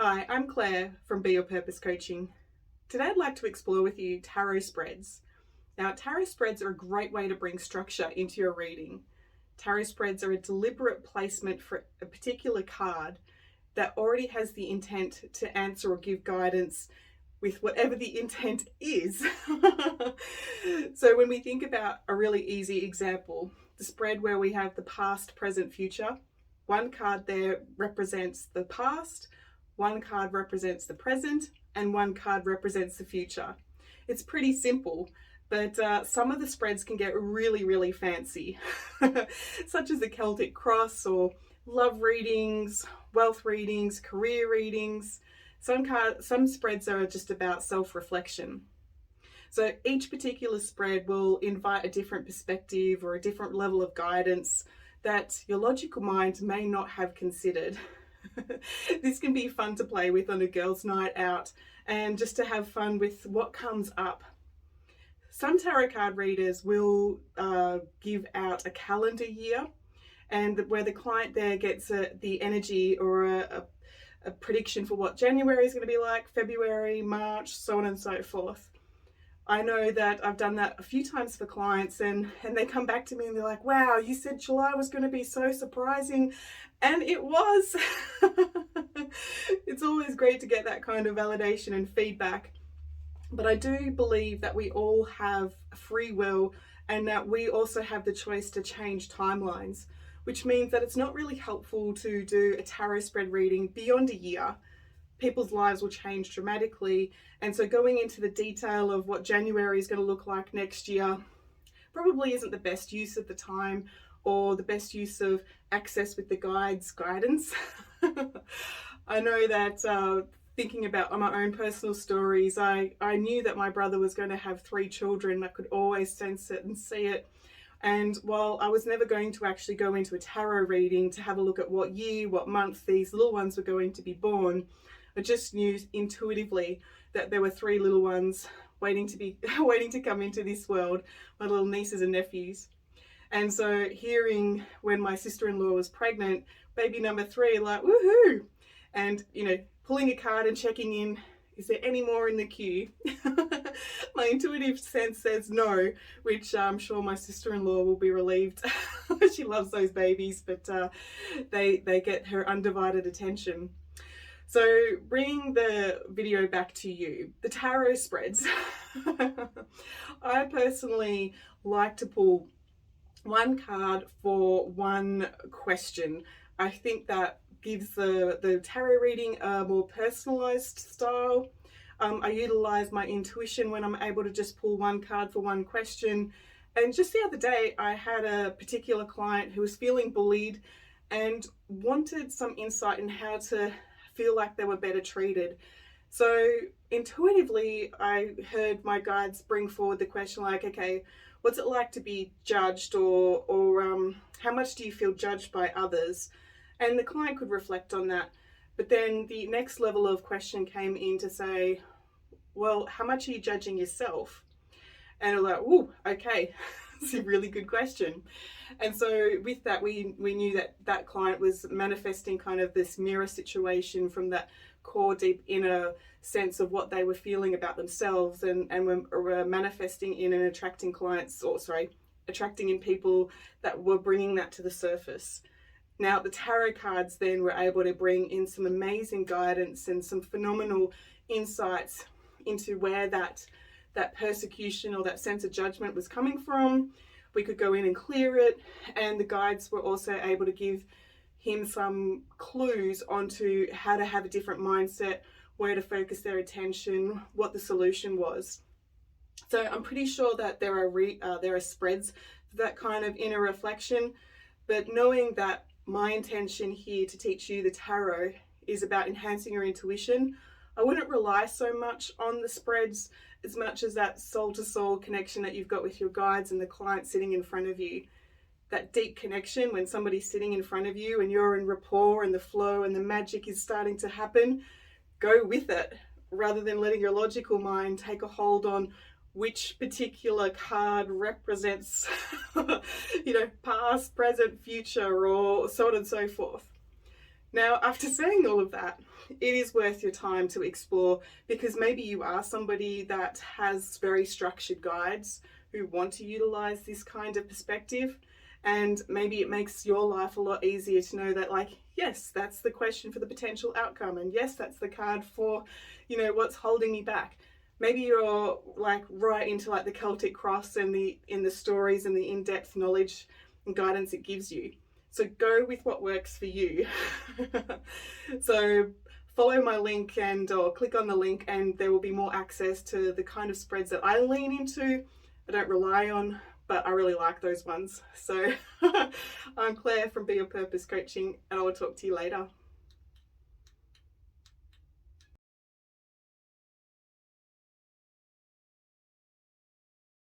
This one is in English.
Hi, I'm Claire from Be Your Purpose Coaching. Today I'd like to explore with you tarot spreads. Now, tarot spreads are a great way to bring structure into your reading. Tarot spreads are a deliberate placement for a particular card that already has the intent to answer or give guidance with whatever the intent is. So when we think about a really easy example, the spread where we have the past, present, future, one card there represents the past, one card represents the present, and one card represents the future. It's pretty simple, but some of the spreads can get really, really fancy, such as the Celtic Cross or love readings, wealth readings, career readings. Some spreads are just about self-reflection. So each particular spread will invite a different perspective or a different level of guidance that your logical mind may not have considered. This can be fun to play with on a girls' night out and just to have fun with what comes up. Some tarot card readers will give out a calendar year, and where the client there gets the energy or a prediction for what January is going to be like, February, March, so on and so forth. I know that I've done that a few times for clients, and they come back to me and they're like, wow, you said July was going to be so surprising, and it was. It's always great to get that kind of validation and feedback. But I do believe that we all have free will and that we also have the choice to change timelines, which means that it's not really helpful to do a tarot spread reading beyond a year. People's lives will change dramatically, and so going into the detail of what January is going to look like next year probably isn't the best use of the time or the best use of access with the guidance. I know that thinking about my own personal stories, I knew that my brother was going to have 3 children. I could always sense it and see it. And while I was never going to actually go into a tarot reading to have a look at what year, what month these little ones were going to be born, I just knew intuitively that there were 3 little ones waiting to come into this world, my little nieces and nephews. And so hearing when my sister-in-law was pregnant, baby number 3, like, woohoo! And, pulling a card and checking in, is there any more in the queue? My intuitive sense says no, which I'm sure my sister-in-law will be relieved. She loves those babies, but they get her undivided attention. So bringing the video back to you, the tarot spreads. I personally like to pull one card for one question. I think that gives the tarot reading a more personalized style. I utilize my intuition when I'm able to just pull one card for one question. And just the other day, I had a particular client who was feeling bullied and wanted some insight in how to feel like they were better treated. So intuitively, I heard my guides bring forward the question like, okay, what's it like to be judged, or how much do you feel judged by others? And the client could reflect on that. But then the next level of question came in to say, well, how much are you judging yourself? And I'm like, ooh, okay, it's a really good question. And so with that, we knew that that client was manifesting kind of this mirror situation from that core deep inner sense of what they were feeling about themselves, and were manifesting in and attracting attracting in people that were bringing that to the surface. Now, the tarot cards then were able to bring in some amazing guidance and some phenomenal insights into where that persecution or that sense of judgment was coming from. We could go in and clear it, and the guides were also able to give him some clues onto how to have a different mindset, where to focus their attention, what the solution was. So I'm pretty sure that there are spreads for that kind of inner reflection, but knowing that my intention here to teach you the tarot is about enhancing your intuition, I wouldn't rely so much on the spreads as much as that soul-to-soul connection that you've got with your guides and the client sitting in front of you. That deep connection when somebody's sitting in front of you and you're in rapport and the flow and the magic is starting to happen, go with it rather than letting your logical mind take a hold on which particular card represents, past, present, future, or so on and so forth. Now, after saying all of that, it is worth your time to explore, because maybe you are somebody that has very structured guides who want to utilize this kind of perspective. And maybe it makes your life a lot easier to know that, like, yes, that's the question for the potential outcome. And yes, that's the card for, what's holding me back. Maybe you're like right into like the Celtic cross and in the stories and the in-depth knowledge and guidance it gives you. So go with what works for you. So follow my link or click on the link, and there will be more access to the kind of spreads that I lean into. I don't rely on, but I really like those ones. So I'm Claire from Be Your Purpose Coaching, and I will talk to you later.